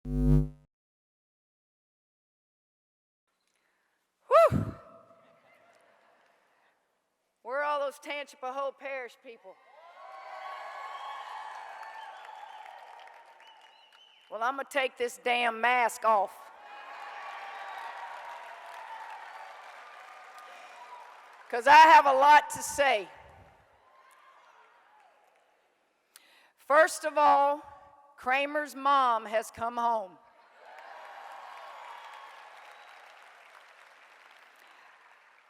Whew! Where are all those Tangipahoa Parish people? Well, I'm going to take this damn mask off. Because I have a lot to say. First of all, Kramer's mom has come home.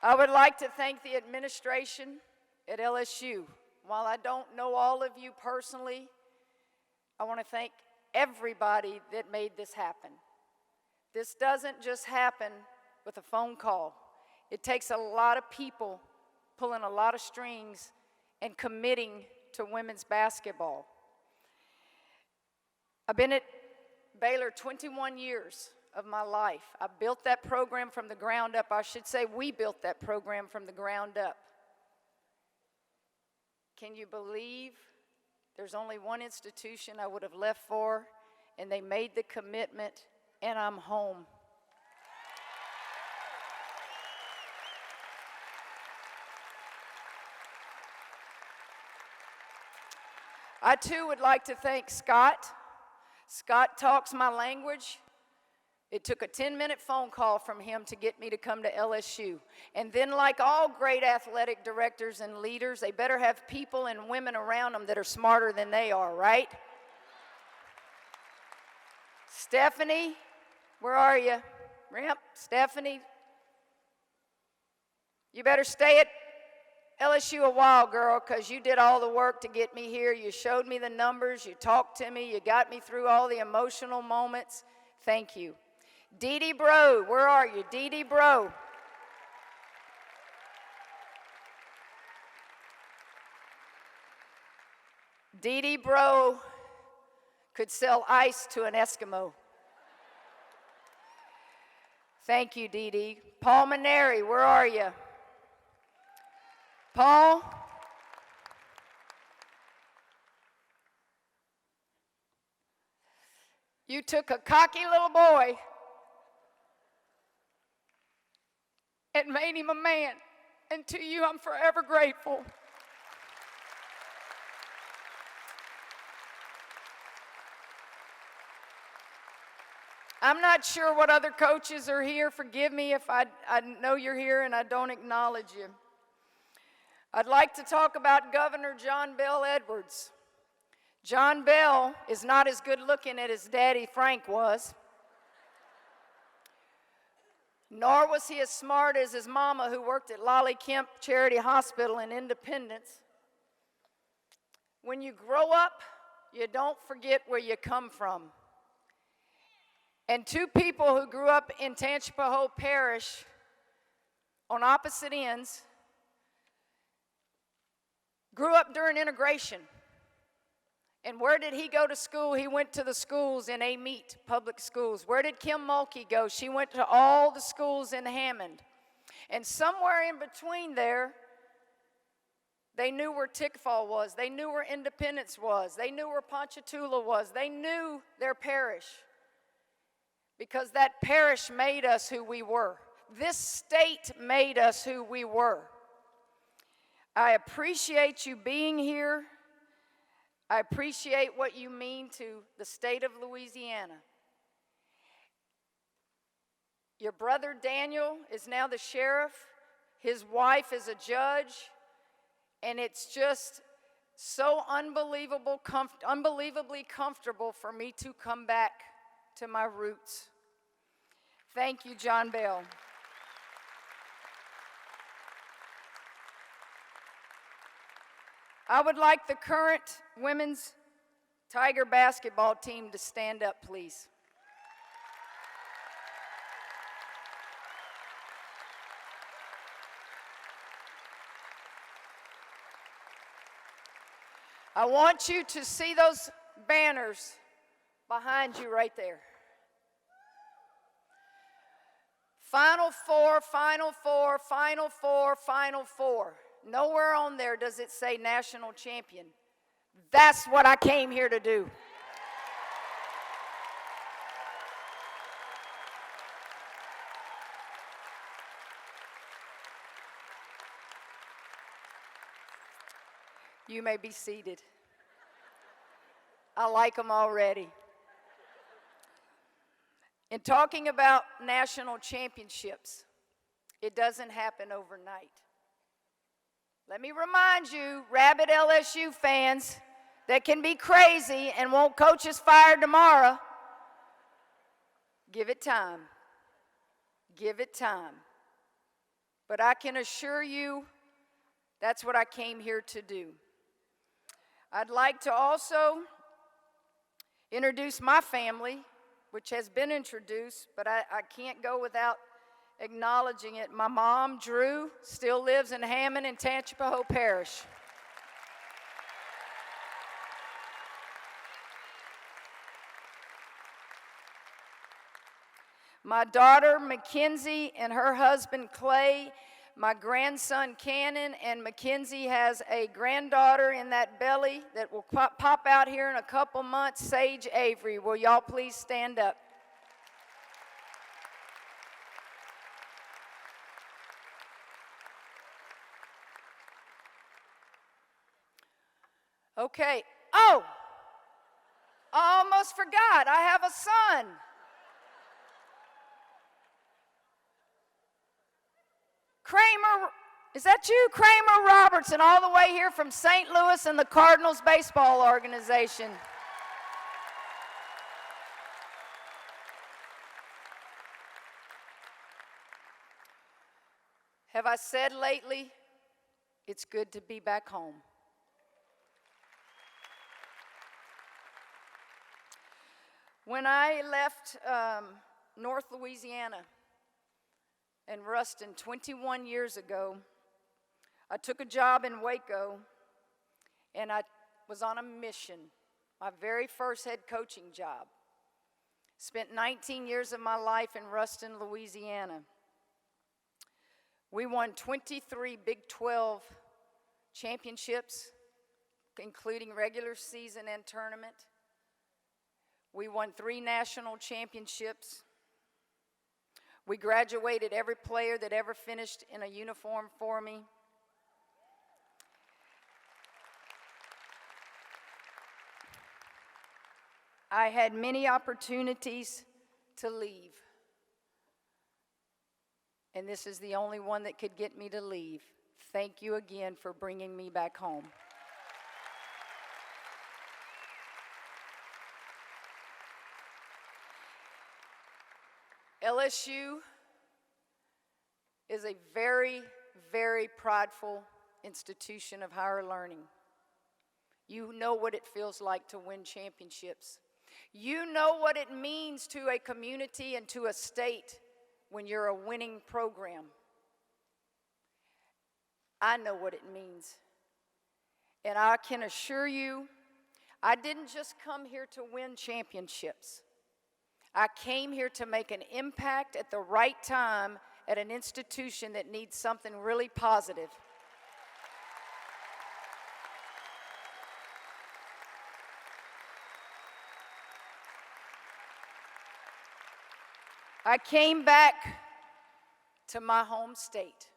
I would like to thank the administration at LSU. While I don't know all of you personally, I want to thank everybody that made this happen. This doesn't just happen with a phone call. It takes a lot of people pulling a lot of strings and committing to women's basketball. I've been at Baylor 21 years of my life. I built that program from the ground up. I should say we built that program from the ground up. Can you believe there's only one institution I would have left for, and they made the commitment, and I'm home. I too would like to thank Scott. Scott talks my language. It took a 10-minute phone call from him to get me to come to LSU. And then, like all great athletic directors and leaders, they better have people and women around them that are smarter than they are, right? Stephanie, where are you? Ramp, Stephanie, you better stay at LSU a while, girl, because you did all the work to get me here. You showed me the numbers. You talked to me. You got me through all the emotional moments. Thank you. Dee Dee Bro, where are you? Dee Dee Bro. Dee Dee Bro could sell ice to an Eskimo. Thank you, Dee Dee. Paul Maneri, where are you? Paul? You took a cocky little boy and made him a man, and to you I'm forever grateful. I'm not sure what other coaches are here. Forgive me if I know you're here and I don't acknowledge you. I'd like to talk about Governor John Bel Edwards. John Bel is not as good looking as his daddy Frank was, nor was he as smart as his mama, who worked at Lolly Kemp Charity Hospital in Independence. When you grow up, you don't forget where you come from. And two people who grew up in Tangipahoa Parish on opposite ends grew up during integration. And where did he go to school? He went to the schools in Amite public schools. Where did Kim Mulkey go? She went to all the schools in Hammond. And somewhere in between there, they knew where Tickfall was. They knew where Independence was. They knew where Ponchatoula was. They knew their parish, because that parish made us who we were. This state made us who we were. I appreciate you being here. I appreciate what you mean to the state of Louisiana. Your brother Daniel is now the sheriff. His wife is a judge. And it's just so unbelievably comfortable for me to come back to my roots. Thank you, John Bel. I would like the current women's Tiger basketball team to stand up, please. I want you to see those banners behind you right there. Final Four, Final Four, Final Four, Final Four. Nowhere on there does it say national champion. That's what I came here to do. You may be seated. I like them already. In talking about national championships, it doesn't happen overnight. Let me remind you, rabid LSU fans that can be crazy and want coaches fired tomorrow, give it time. Give it time. But I can assure you that's what I came here to do. I'd like to also introduce my family, which has been introduced, but I can't go without acknowledging it. My mom, Drew, still lives in Hammond and Tangipahoa Parish. My daughter, Mackenzie, and her husband, Clay, my grandson, Cannon, and Mackenzie has a granddaughter in that belly that will pop out here in a couple months, Sage Avery. Will y'all please stand up? Okay. Oh, I almost forgot. I have a son. Kramer, is that you? Kramer Robertson, all the way here from St. Louis and the Cardinals baseball organization. Have I said lately, it's good to be back home? When I left North Louisiana and Ruston 21 years ago, I took a job in Waco, and I was on a mission, my very first head coaching job. Spent 19 years of my life in Ruston, Louisiana. We won 23 Big 12 championships, including regular season and tournament. We won 3 national championships. We graduated every player that ever finished in a uniform for me. I had many opportunities to leave, and this is the only one that could get me to leave. Thank you again for bringing me back home. LSU is a very, very prideful institution of higher learning. You know what it feels like to win championships. You know what it means to a community and to a state when you're a winning program. I know what it means. And I can assure you, I didn't just come here to win championships. I came here to make an impact at the right time at an institution that needs something really positive. I came back to my home state.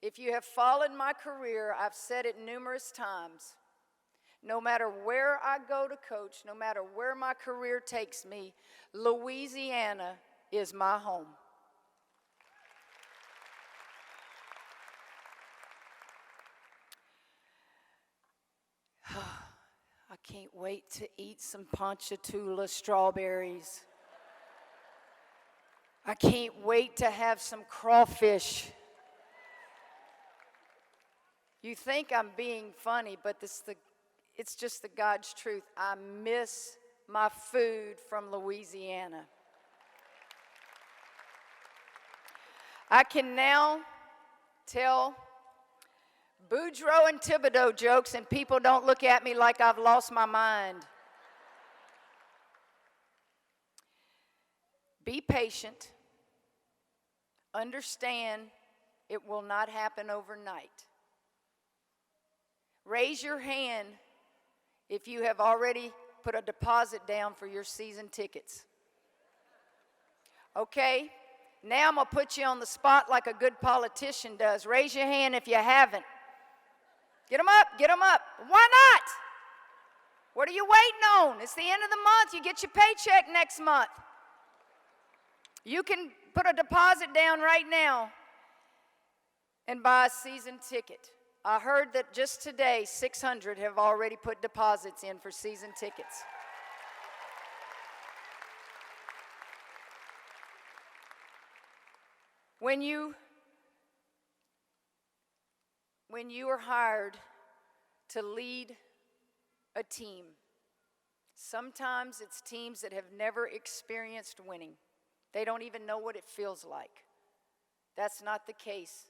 If you have followed my career, I've said it numerous times. No matter where I go to coach, no matter where my career takes me, Louisiana is my home. I can't wait to eat some Ponchatoula strawberries. I can't wait to have some crawfish. You think I'm being funny, but it's just the God's truth. I miss my food from Louisiana. I can now tell Boudreaux and Thibodeau jokes, and people don't look at me like I've lost my mind. Be patient. Understand it will not happen overnight. Raise your hand if you have already put a deposit down for your season tickets. Okay, now I'm going to put you on the spot like a good politician does. Raise your hand if you haven't. Get them up, get them up. Why not? What are you waiting on? It's the end of the month. You get your paycheck next month. You can put a deposit down right now and buy a season ticket. I heard that just today, 600 have already put deposits in for season tickets. When you are hired to lead a team, sometimes it's teams that have never experienced winning. They don't even know what it feels like. That's not the case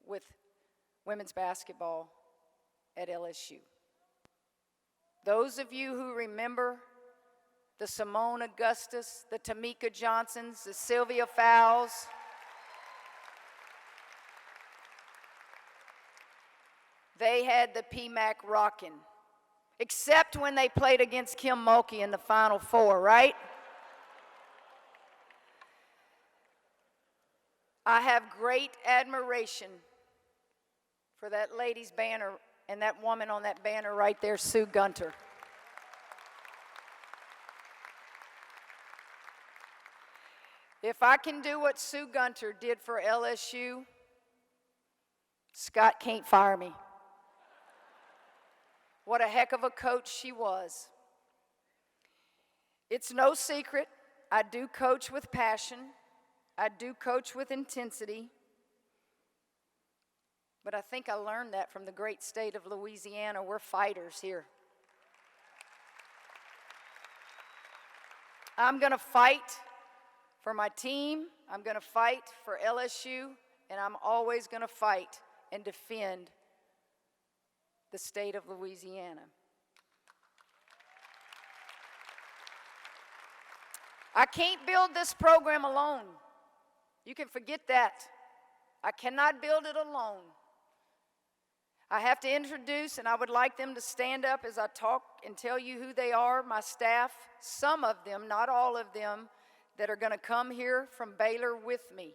with women's basketball at LSU. Those of you who remember the Simone Augustus, the Tamika Johnsons, the Sylvia Fowles, they had the PMAC rocking, except when they played against Kim Mulkey in the Final Four, right? I have great admiration for that lady's banner and that woman on that banner right there, Sue Gunter. If I can do what Sue Gunter did for LSU, Scott can't fire me. What a heck of a coach she was. It's no secret, I do coach with passion. I do coach with intensity. But I think I learned that from the great state of Louisiana. We're fighters here. I'm going to fight for my team. I'm going to fight for LSU. And I'm always going to fight and defend the state of Louisiana. I can't build this program alone. You can forget that. I cannot build it alone. I have to introduce, and I would like them to stand up as I talk and tell you who they are, my staff, some of them, not all of them, that are going to come here from Baylor with me.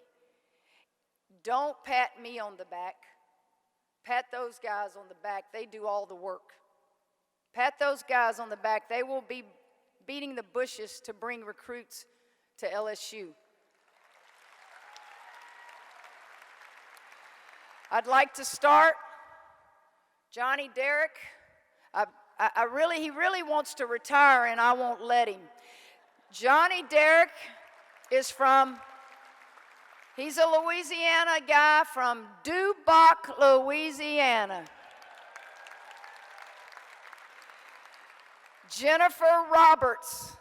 Don't pat me on the back. Pat those guys on the back. They do all the work. Pat those guys on the back. They will be beating the bushes to bring recruits to LSU. I'd like to start Johnny Derrick. He really wants to retire, and I won't let him. Johnny Derrick is he's a Louisiana guy from Duboc, Louisiana. Jennifer Roberts.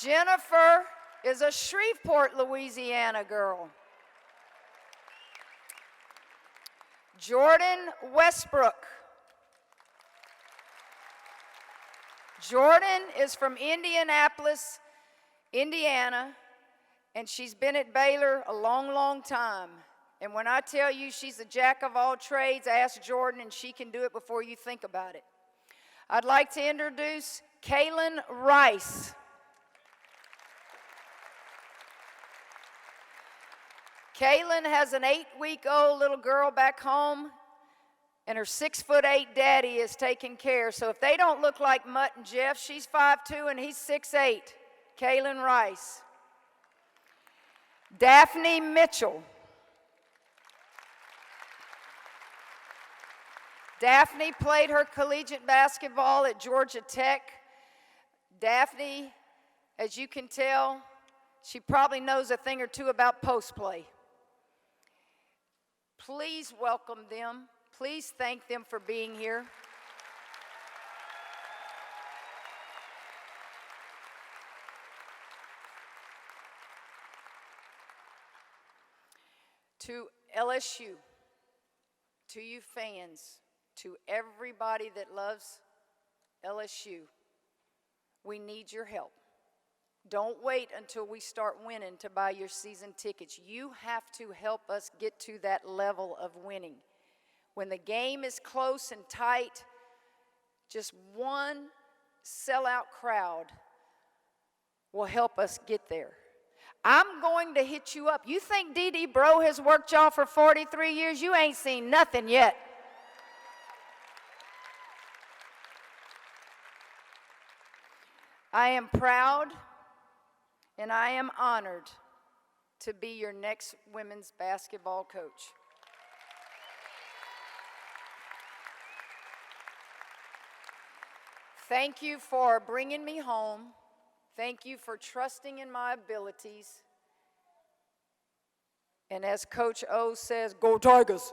Jennifer is a Shreveport, Louisiana girl. Jordan Westbrook. Jordan is from Indianapolis, Indiana, and she's been at Baylor a long, long time. And when I tell you she's a jack of all trades, ask Jordan and she can do it before you think about it. I'd like to introduce Kaylin Rice. Kaylin has an 8-week-old little girl back home, and her 6'8" daddy is taking care. So if they don't look like Mutt and Jeff, she's 5'2" and he's 6'8". Kaylin Rice. Daphne Mitchell. Daphne played her collegiate basketball at Georgia Tech. Daphne, as you can tell, she probably knows a thing or two about post play. Please welcome them. Please thank them for being here. To LSU, to you fans, to everybody that loves LSU, we need your help. Don't wait until we start winning to buy your season tickets. You have to help us get to that level of winning. When the game is close and tight, just one sellout crowd will help us get there. I'm going to hit you up. You think Dee Bro has worked y'all for 43 years? You ain't seen nothing yet. I am proud and I am honored to be your next women's basketball coach. Thank you for bringing me home. Thank you for trusting in my abilities. And as Coach O says, go Tigers.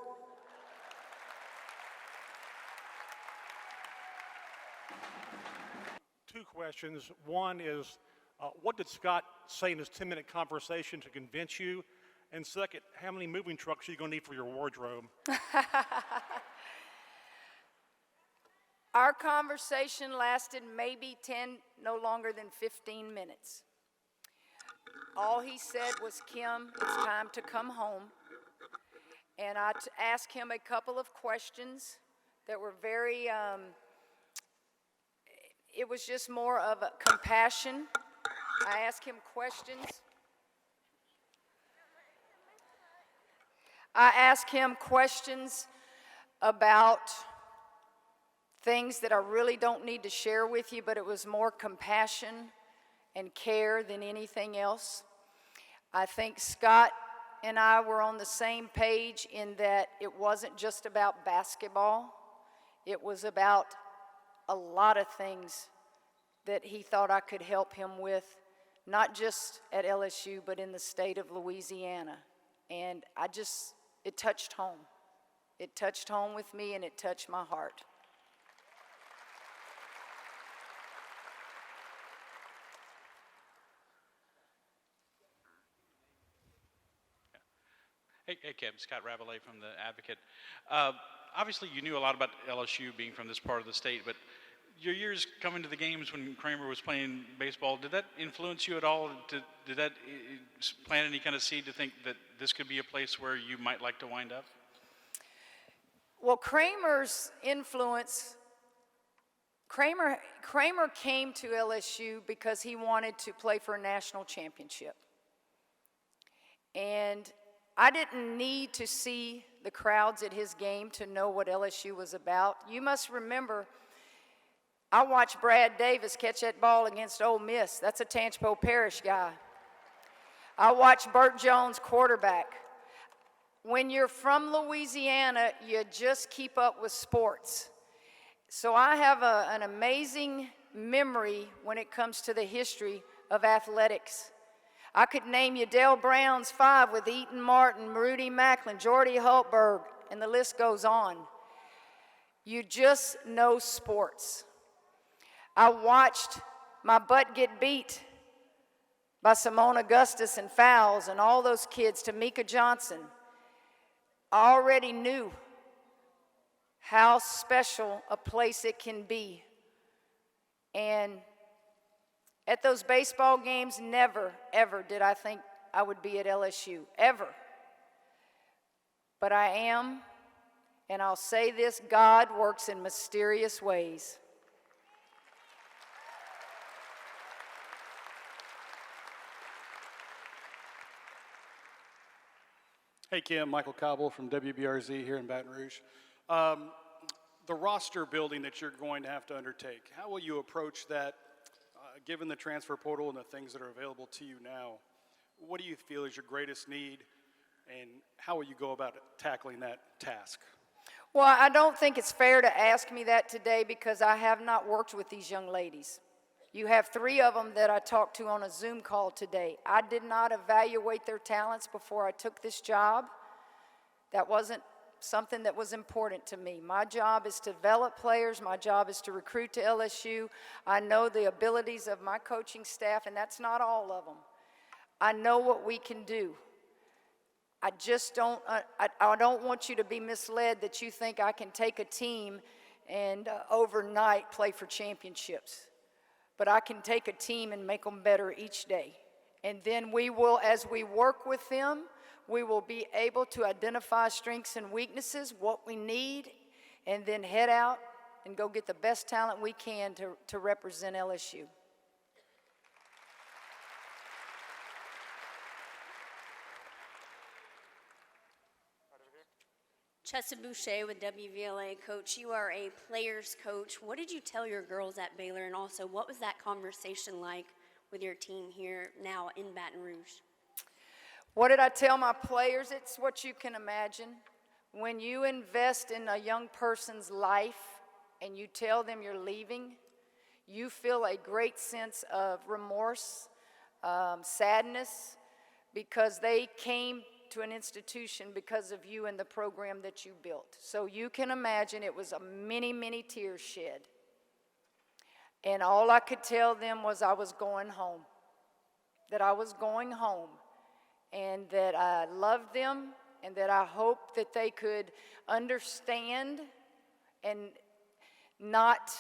Two questions. One is, what did Scott say in his 10-minute conversation to convince you? And second, how many moving trucks are you going to need for your wardrobe? Our conversation lasted maybe 10, no longer than 15 minutes. All he said was, Kim, it's time to come home. And I asked him a couple of questions that were very, it was just more of a compassion. I asked him questions. I asked him questions about things that I really don't need to share with you, but it was more compassion and care than anything else. I think Scott and I were on the same page in that it wasn't just about basketball. It was about a lot of things that he thought I could help him with, not just at LSU, but in the state of Louisiana. And it touched home. It touched home with me, and it touched my heart. Hey, Kim, Scott Rabelais from The Advocate. Obviously, you knew a lot about LSU being from this part of the state, but your years coming to the games when Kramer was playing baseball, did that influence you at all? Did that plant any kind of seed to think that this could be a place where you might like to wind up? Well, Kramer's influence, Kramer came to LSU because he wanted to play for a national championship. And I didn't need to see the crowds at his game to know what LSU was about. You must remember, I watched Brad Davis catch that ball against Ole Miss. That's a Tangipahoa Parish guy. I watched Burt Jones quarterback. When you're from Louisiana, you just keep up with sports. So I have an amazing memory when it comes to the history of athletics. I could name you Dale Brown's 5 with Eaton Martin, Rudy Macklin, Jordy Hultberg, and the list goes on. You just know sports. I watched my butt get beat by Simone Augustus and Fowles and all those kids, Tamika Johnson. I already knew how special a place it can be. And at those baseball games, never, ever did I think I would be at LSU, ever. But I am, and I'll say this, God works in mysterious ways. Hey, Kim, Michael Cobble from WBRZ here in Baton Rouge. The roster building that you're going to have to undertake, how will you approach that, given the transfer portal and the things that are available to you now? What do you feel is your greatest need, and how will you go about tackling that task? Well, I don't think it's fair to ask me that today because I have not worked with these young ladies. You have 3 of them that I talked to on a Zoom call today. I did not evaluate their talents before I took this job. That wasn't something that was important to me. My job is to develop players. My job is to recruit to LSU. I know the abilities of my coaching staff, and that's not all of them. I know what we can do. I just don't, I don't want you to be misled that you think I can take a team and overnight play for championships. But I can take a team and make them better each day. And then we will, as we work with them, we will be able to identify strengths and weaknesses, what we need, and then head out and go get the best talent we can to represent LSU. Chessa Boucher with WVLA. Coach, you are a player's coach. What did you tell your girls at Baylor, and also what was that conversation like with your team here now in Baton Rouge? What did I tell my players? It's what you can imagine. When you invest in a young person's life and you tell them you're leaving, you feel a great sense of remorse, sadness, because they came to an institution because of you and the program that you built. So you can imagine it was a many, many tears shed. And all I could tell them was I was going home, that I was going home, and that I loved them, and that I hoped that they could understand and not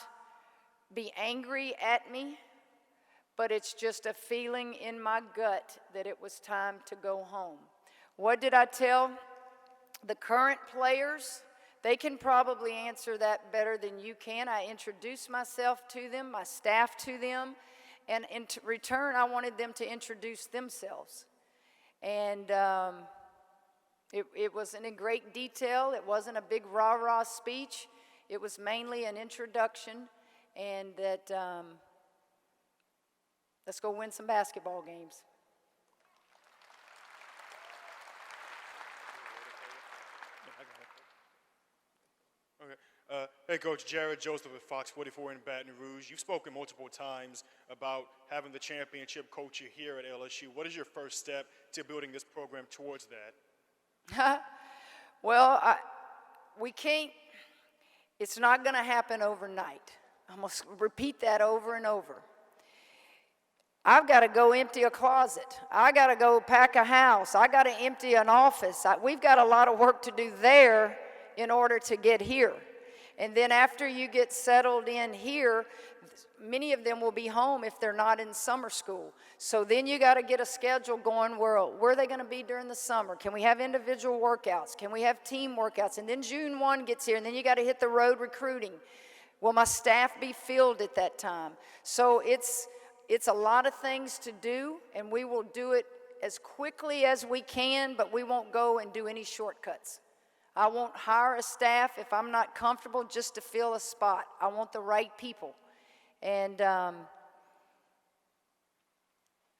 be angry at me, but it's just a feeling in my gut that it was time to go home. What did I tell the current players? They can probably answer that better than you can. I introduced myself to them, my staff to them, and in return, I wanted them to introduce themselves. And it wasn't in great detail. It wasn't a big rah-rah speech. It was mainly an introduction, and that let's go win some basketball games. Okay. Hey, Coach, Jared Joseph with Fox 44 in Baton Rouge. You've spoken multiple times about having the championship culture here at LSU. What is your first step to building this program towards that? Well, we can't, it's not going to happen overnight. I'm going to repeat that over and over. I've got to go empty a closet. I got to go pack a house. I got to empty an office. We've got a lot of work to do there in order to get here. And then after you get settled in here, many of them will be home if they're not in summer school. So then you got to get a schedule going where are they going to be during the summer? Can we have individual workouts? Can we have team workouts? And then June 1 gets here, and then you got to hit the road recruiting. Will my staff be filled at that time? So it's a lot of things to do, and we will do it as quickly as we can, but we won't go and do any shortcuts. I won't hire a staff if I'm not comfortable just to fill a spot. I want the right people. And does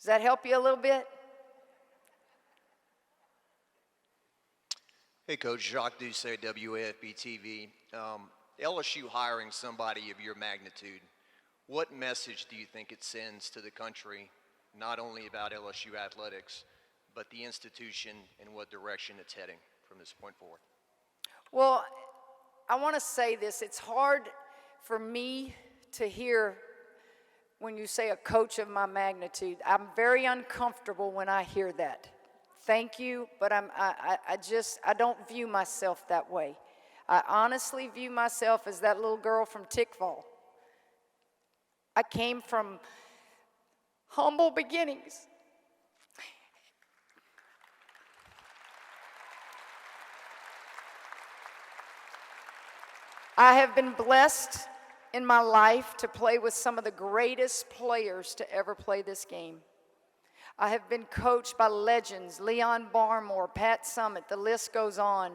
that help you a little bit? Hey, Coach, Jacques Doucet, WAFB TV. LSU hiring somebody of your magnitude, what message do you think it sends to the country, not only about LSU athletics, but the institution and what direction it's heading from this point forward? Well, I want to say this. It's hard for me to hear when you say a coach of my magnitude. I'm very uncomfortable when I hear that. Thank you, but I don't view myself that way. I honestly view myself as that little girl from Tickfall. I came from humble beginnings. I have been blessed in my life to play with some of the greatest players to ever play this game. I have been coached by legends, Leon Barmore, Pat Summitt, the list goes on.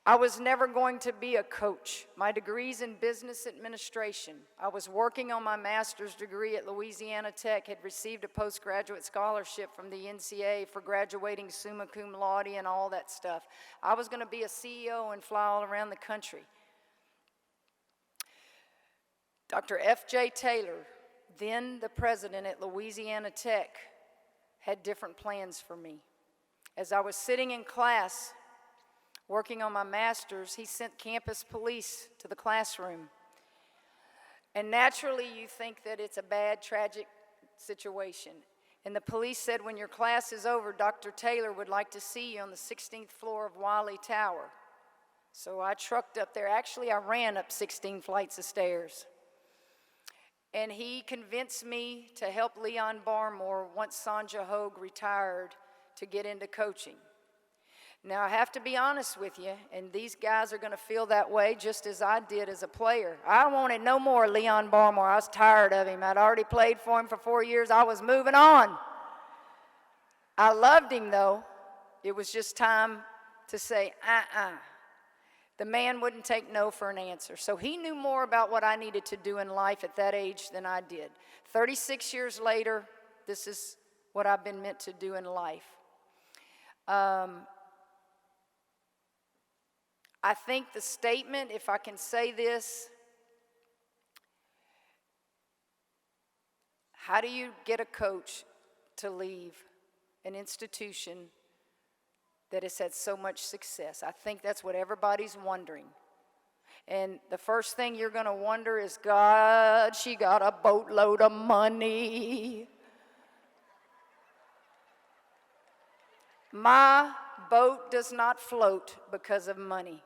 I was never going to be a coach. My degree's in business administration. I was working on my master's degree at Louisiana Tech, had received a postgraduate scholarship from the NCAA for graduating summa cum laude and all that stuff. I was going to be a CEO and fly all around the country. Dr. F.J. Taylor, then the president at Louisiana Tech, had different plans for me. As I was sitting in class, working on my master's, he sent campus police to the classroom. And naturally, you think that it's a bad, tragic situation. And the police said, when your class is over, Dr. Taylor would like to see you on the 16th floor of Wiley Tower. So I trucked up there. Actually, I ran up 16 flights of stairs. And he convinced me to help Leon Barmore, once Sanja Hogue retired, to get into coaching. Now, I have to be honest with you, and these guys are going to feel that way just as I did as a player. I wanted no more Leon Barmore. I was tired of him. I'd already played for him for 4 years. I was moving on. I loved him, though. It was just time to say, The man wouldn't take no for an answer. So he knew more about what I needed to do in life at that age than I did. 36 years later, this is what I've been meant to do in life. I think the statement, if I can say this, how do you get a coach to leave an institution that has had so much success? I think that's what everybody's wondering. And the first thing you're going to wonder is, God, she got a boatload of money. My boat does not float because of money.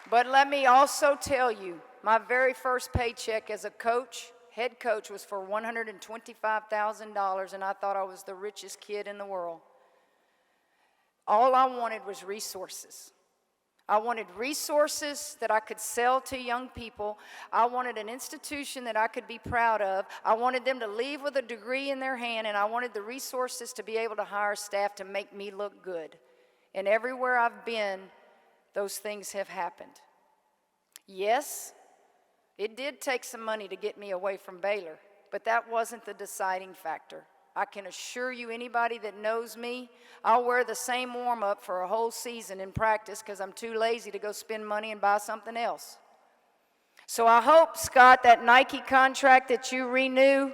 But let me also tell you, my very first paycheck as a coach, head coach, was for $125,000, and I thought I was the richest kid in the world. All I wanted was resources. I wanted resources that I could sell to young people. I wanted an institution that I could be proud of. I wanted them to leave with a degree in their hand, and I wanted the resources to be able to hire staff to make me look good. And everywhere I've been, those things have happened. Yes, it did take some money to get me away from Baylor, but that wasn't the deciding factor. I can assure you, anybody that knows me, I'll wear the same warm-up for a whole season in practice because I'm too lazy to go spend money and buy something else. So I hope, Scott, that Nike contract that you renew,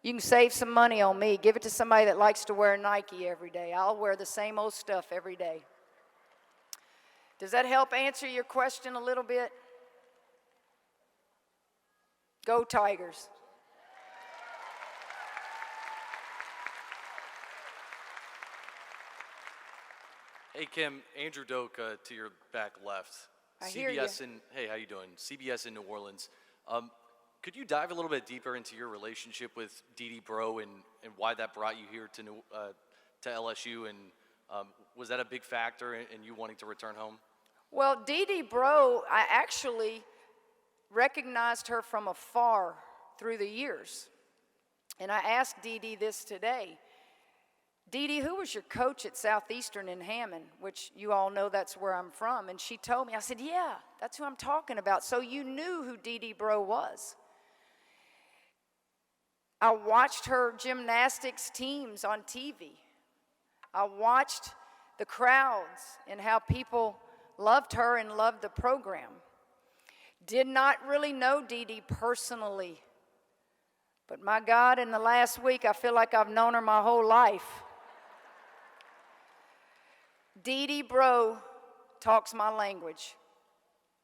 you can save some money on me. Give it to somebody that likes to wear Nike every day. I'll wear the same old stuff every day. Does that help answer your question a little bit? Go Tigers. Hey, Kim, Andrew Doak to your back left. I hear you. Hey, how you doing? CBS in New Orleans. Could you dive a little bit deeper into your relationship with Dee Bro and why that brought you here to LSU, and was that a big factor in you wanting to return home? Well, Dee Bro, I actually recognized her from afar through the years. And I asked Dee this today. Dee, who was your coach at Southeastern in Hammond, which you all know that's where I'm from? And she told me. I said, yeah, that's who I'm talking about. So you knew who Dee Bro was. I watched her gymnastics teams on TV. I watched the crowds and how people loved her and loved the program. Did not really know Dee personally. But my God, in the last week, I feel like I've known her my whole life. Dee Bro talks my language.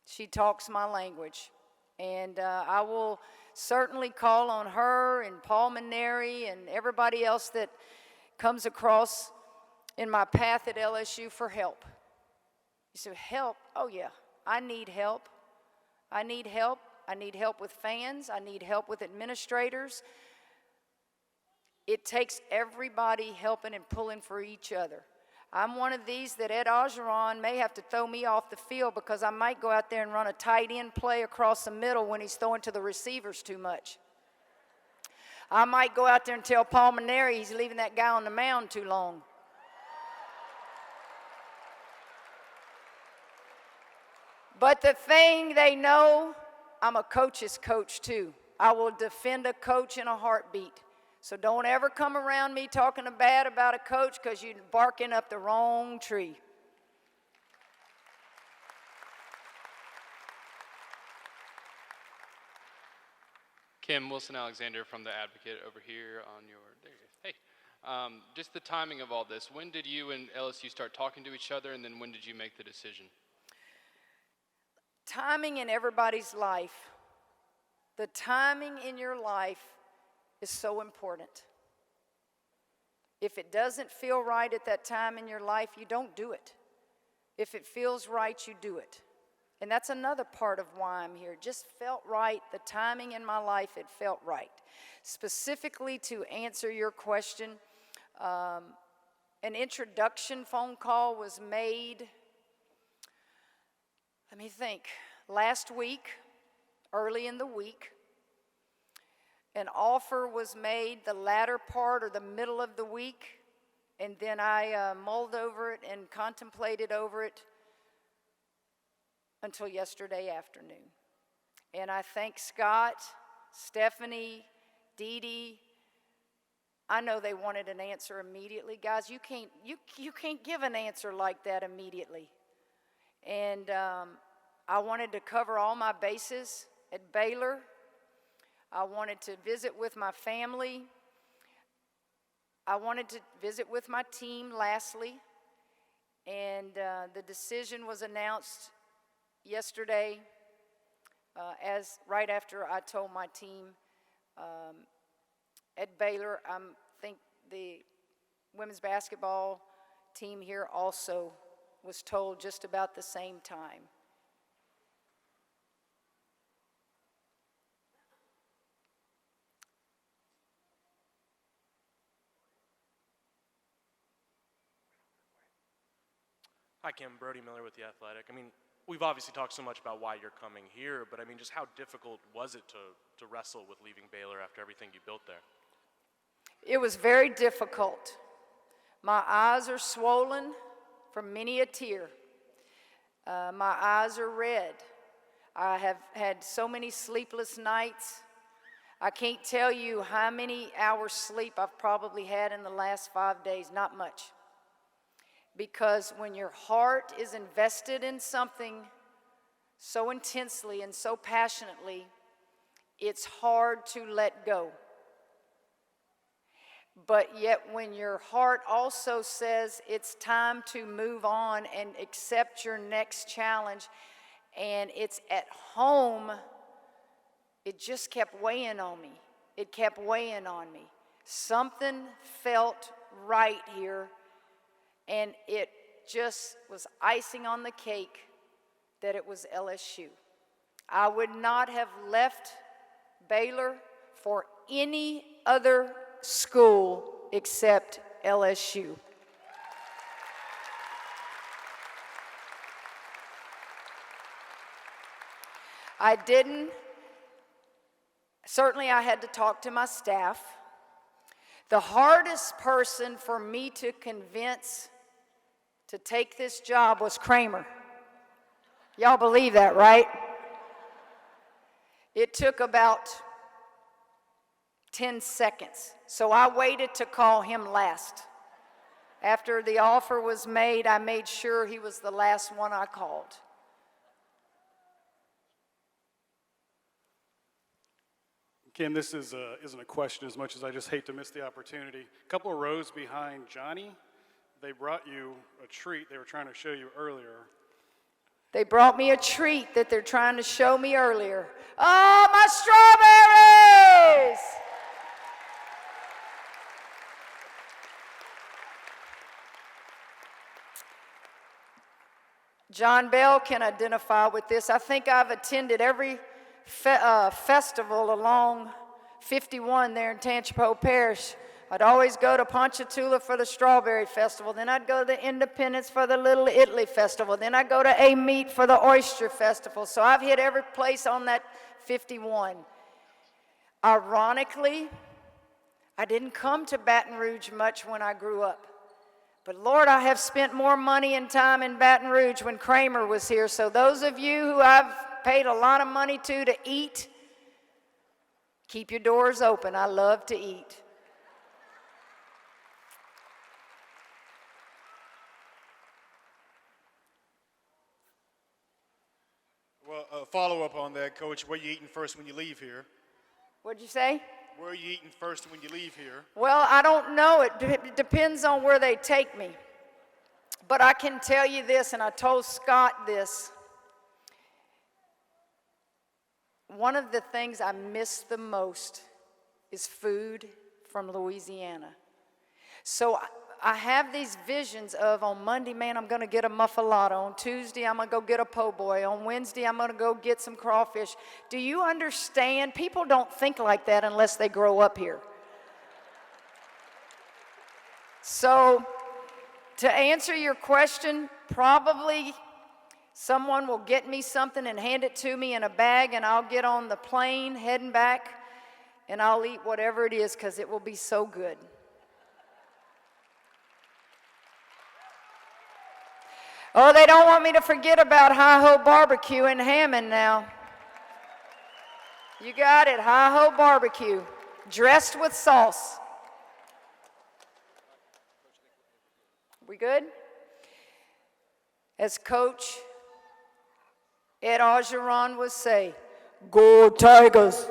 She talks my language. And I will certainly call on her and Paul Maneri and everybody else that comes across in my path at LSU for help. You say, help? Oh, yeah, I need help. I need help. I need help with fans. I need help with administrators. It takes everybody helping and pulling for each other. I'm one of these that Ed Orgeron may have to throw me off the field because I might go out there and run a tight end play across the middle when he's throwing to the receivers too much. I might go out there and tell Paul Maneri he's leaving that guy on the mound too long. But the thing they know, I'm a coach's coach too. I will defend a coach in a heartbeat. So don't ever come around me talking bad about a coach because you're barking up the wrong tree. Kim, Wilson Alexander from The Advocate over here on your, there you go. Hey, just the timing of all this. When did you and LSU start talking to each other, and then when did you make the decision? Timing in everybody's life. The timing in your life is so important. If it doesn't feel right at that time in your life, you don't do it. If it feels right, you do it. And that's another part of why I'm here. It just felt right. The timing in my life, it felt right. Specifically to answer your question, an introduction phone call was made, let me think, last week, early in the week. An offer was made the latter part or the middle of the week, And then I mulled over it and contemplated over it until yesterday afternoon. And I thank Scott, Stephanie, Dee Dee. I know they wanted an answer immediately. Guys, you can't give an answer like that immediately. And I wanted to cover all my bases at Baylor. I wanted to visit with my family. I wanted to visit with my team, lastly. And the decision was announced yesterday as right after I told my team at Baylor. I think the women's basketball team here also was told just about the same time. Hi, Kim. Brody Miller with The Athletic. I mean, we've obviously talked so much about why you're coming here, but I mean, just how difficult was it to wrestle with leaving Baylor after everything you built there? It was very difficult. My eyes are swollen from many a tear. My eyes are red. I have had so many sleepless nights. I can't tell you how many hours sleep I've probably had in the last 5 days, not much. Because when your heart is invested in something so intensely and so passionately, it's hard to let go. But yet when your heart also says it's time to move on and accept your next challenge, and it's at home, it just kept weighing on me. It kept weighing on me. Something felt right here. And it just was icing on the cake that it was LSU. I would not have left Baylor for any other school except LSU. I didn't. Certainly I had to talk to my staff. The hardest person for me to convince to take this job was Kramer. Y'all believe that, right? It took about 10 seconds. So I waited to call him last. After the offer was made, I made sure he was the last one I called. Kim, this isn't a question as much as I just hate to miss the opportunity. A couple of rows behind Johnny, they brought you a treat they were trying to show you earlier. They brought me a treat that they're trying to show me earlier. Oh, my strawberries! John Bell can identify with this. I think I've attended every festival along 51 there in Tangipahoa Parish. I'd always go to Ponchatoula for the Strawberry Festival. Then I'd go to Independence for the Little Italy Festival. Then I'd go to Amite for the Oyster Festival. So I've hit every place on that 51. Ironically, I didn't come to Baton Rouge much when I grew up. But Lord, I have spent more money and time in Baton Rouge when Kramer was here. So those of you who I've paid a lot of money to eat, keep your doors open. I love to eat. Well, follow up on that, Coach. What are you eating first when you leave here? What'd you say? Where are you eating first when you leave here? Well, I don't know. It depends on where they take me. But I can tell you this, and I told Scott this. One of the things I miss the most is food from Louisiana. So I have these visions of on Monday, man, I'm going to get a muffalata. On Tuesday, I'm going to go get a po' boy. On Wednesday, I'm going to go get some crawfish. Do you understand? People don't think like that unless they grow up here. So to answer your question, probably someone will get me something and hand it to me in a bag, and I'll get on the plane heading back, and I'll eat whatever it is because it will be so good. Oh, they don't want me to forget about Hi-Ho Barbecue in Hammond now. You got it, Hi-Ho Barbecue, dressed with sauce. We good? As Coach Ed Orgeron would say, "Go Tigers."